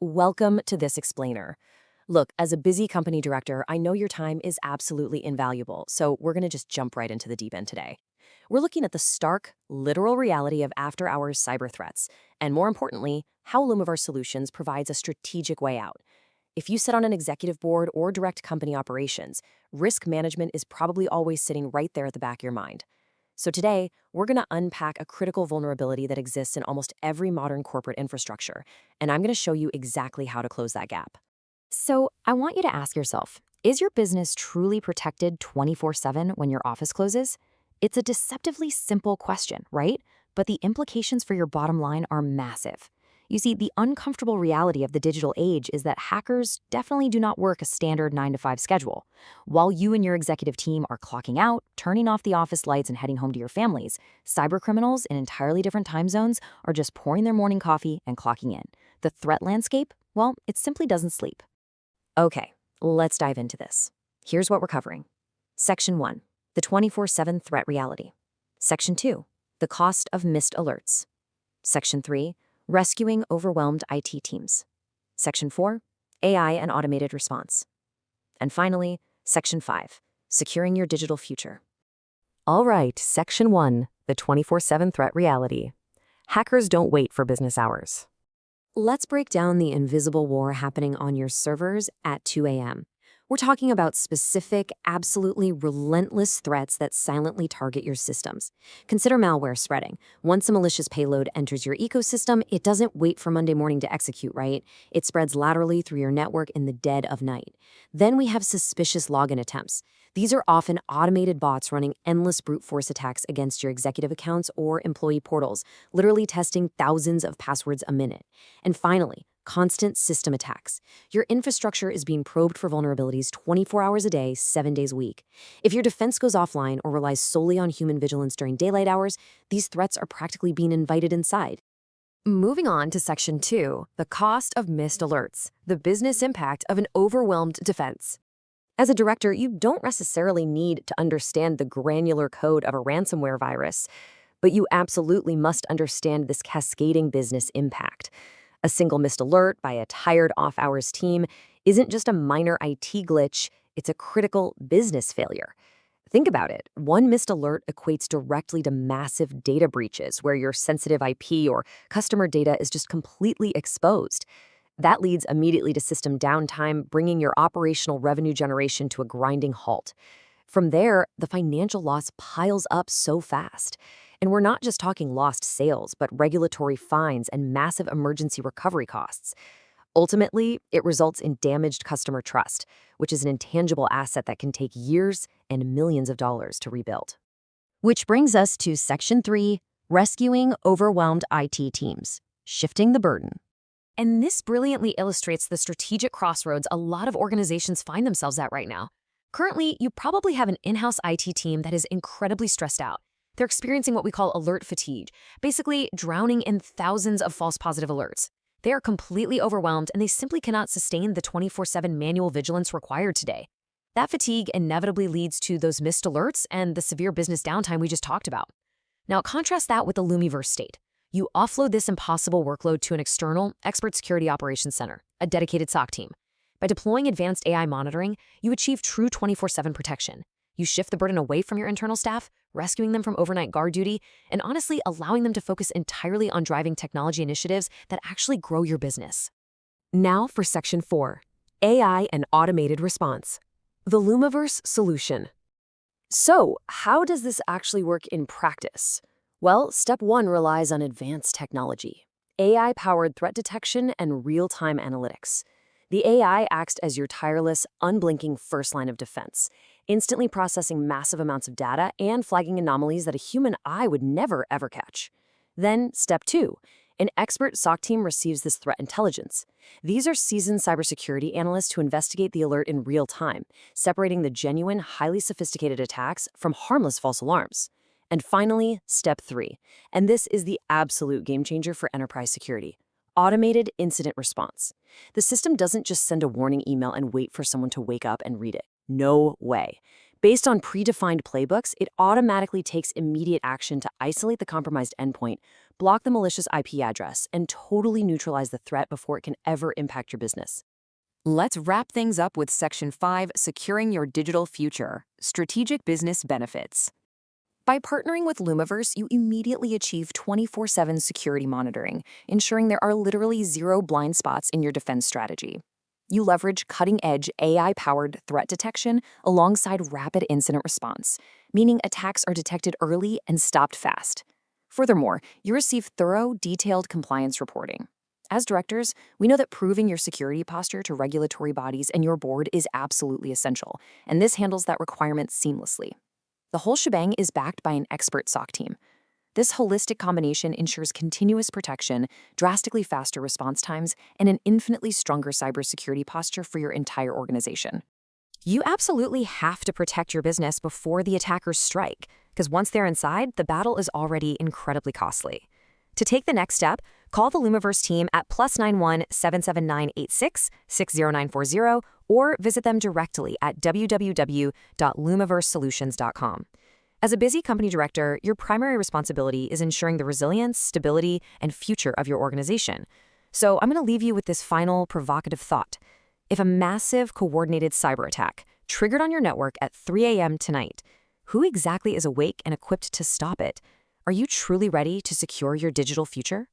welcome to this explainer. Look, as a busy company director, I know your time is absolutely invaluable, so we're going to just jump right into the deep end today. We're looking at the stark, literal reality of after-hours cyber threats, and more importantly, how Lumiverse Solutions provides a strategic way out. If you sit on an executive board or direct company operations, risk management is probably always sitting right there at the back of your mind. So today, we're going to unpack a critical vulnerability that exists in almost every modern corporate infrastructure, and I'm going to show you exactly how to close that gap. So I want you to ask yourself, is your business truly protected 24/7 when your office closes? It's a deceptively simple question, right? But the implications for your bottom line are massive. You see, the uncomfortable reality of the digital age is that hackers definitely do not work a standard 9 to 5 schedule. While you and your executive team are clocking out, turning off the office lights and heading home to your families, cybercriminals in entirely different time zones are just pouring their morning coffee and clocking in. The threat landscape, well, it simply doesn't sleep. Okay, let's dive into this. Here's what we're covering. Section 1, the 24/7 threat reality. Section 2, the cost of missed alerts. Section 3, rescuing overwhelmed IT teams. Section 4, AI and automated response. And finally, Section 5, securing your digital future. All right, Section 1, the 24/7 threat reality. Hackers don't wait for business hours. Let's break down the invisible war happening on your servers at 2 a.m. We're talking about specific, absolutely relentless threats that silently target your systems. Consider malware spreading. Once a malicious payload enters your ecosystem, it doesn't wait for Monday morning to execute, right? It spreads laterally through your network in the dead of night. Then we have suspicious login attempts. These are often automated bots running endless brute force attacks against your executive accounts or employee portals, literally testing thousands of passwords a minute. And finally, constant system attacks. Your infrastructure is being probed for vulnerabilities 24 hours a day, 7 days a week. If your defense goes offline or relies solely on human vigilance during daylight hours, these threats are practically being invited inside. Moving on to Section 2, the cost of missed alerts, the business impact of an overwhelmed defense. As a director, you don't necessarily need to understand the granular code of a ransomware virus, but you absolutely must understand this cascading business impact. A single missed alert by a tired off-hours team isn't just a minor IT glitch, it's a critical business failure. Think about it. One missed alert equates directly to massive data breaches where your sensitive IP or customer data is just completely exposed. That leads immediately to system downtime, bringing your operational revenue generation to a grinding halt. From there, the financial loss piles up so fast. And we're not just talking lost sales, but regulatory fines and massive emergency recovery costs. Ultimately, it results in damaged customer trust, which is an intangible asset that can take years and millions of dollars to rebuild. Which brings us to Section 3, rescuing overwhelmed IT teams, shifting the burden. And this brilliantly illustrates the strategic crossroads a lot of organizations find themselves at right now. Currently, you probably have an in-house IT team that is incredibly stressed out. They're experiencing what we call alert fatigue, basically drowning in thousands of false positive alerts. They are completely overwhelmed and they simply cannot sustain the 24/7 manual vigilance required today. That fatigue inevitably leads to those missed alerts and the severe business downtime we just talked about. Now, contrast that with the Lumiverse state. You offload this impossible workload to an external, expert security operations center, a dedicated SOC team. By deploying advanced AI monitoring, you achieve true 24/7 protection. You shift the burden away from your internal staff, rescuing them from overnight guard duty, and honestly allowing them to focus entirely on driving technology initiatives that actually grow your business. Now for Section 4, AI and automated response. The Lumiverse Solution. So, how does this actually work in practice? Well, Step 1 relies on advanced technology, AI-powered threat detection and real-time analytics. The AI acts as your tireless, unblinking first line of defense, instantly processing massive amounts of data and flagging anomalies that a human eye would never, ever catch. Then, Step 2, an expert SOC team receives this threat intelligence. These are seasoned cybersecurity analysts who investigate the alert in real time, separating the genuine, highly sophisticated attacks from harmless false alarms. And finally, Step 3, and this is the absolute game changer for enterprise security. Automated incident response. The system doesn't just send a warning email and wait for someone to wake up and read it. No way. Based on predefined playbooks, it automatically takes immediate action to isolate the compromised endpoint, block the malicious IP address, and totally neutralize the threat before it can ever impact your business. Let's wrap things up with Section 5, Securing Your Digital Future, Strategic Business Benefits. By partnering with Lumiverse, you immediately achieve 24/7 security monitoring, ensuring there are literally zero blind spots in your defense strategy. You leverage cutting-edge AI-powered threat detection alongside rapid incident response, meaning attacks are detected early and stopped fast. Furthermore, you receive thorough, detailed compliance reporting. As directors, we know that proving your security posture to regulatory bodies and your board is absolutely essential, and this handles that requirement seamlessly. The whole shebang is backed by an expert SOC team. This holistic combination ensures continuous protection, drastically faster response times, and an infinitely stronger cybersecurity posture for your entire organization. You absolutely have to protect your business before the attackers strike, because once they're inside, the battle is already incredibly costly. To take the next step, call the Lumiverse team at +91 77986 60940 or visit them directly at www.lumiversesolutions.com. As a busy company director, your primary responsibility is ensuring the resilience, stability, and future of your organization. So I'm going to leave you with this final provocative thought. If a massive coordinated cyber attack triggered on your network at 3 a.m. tonight, who exactly is awake and equipped to stop it? Are you truly ready to secure your digital future?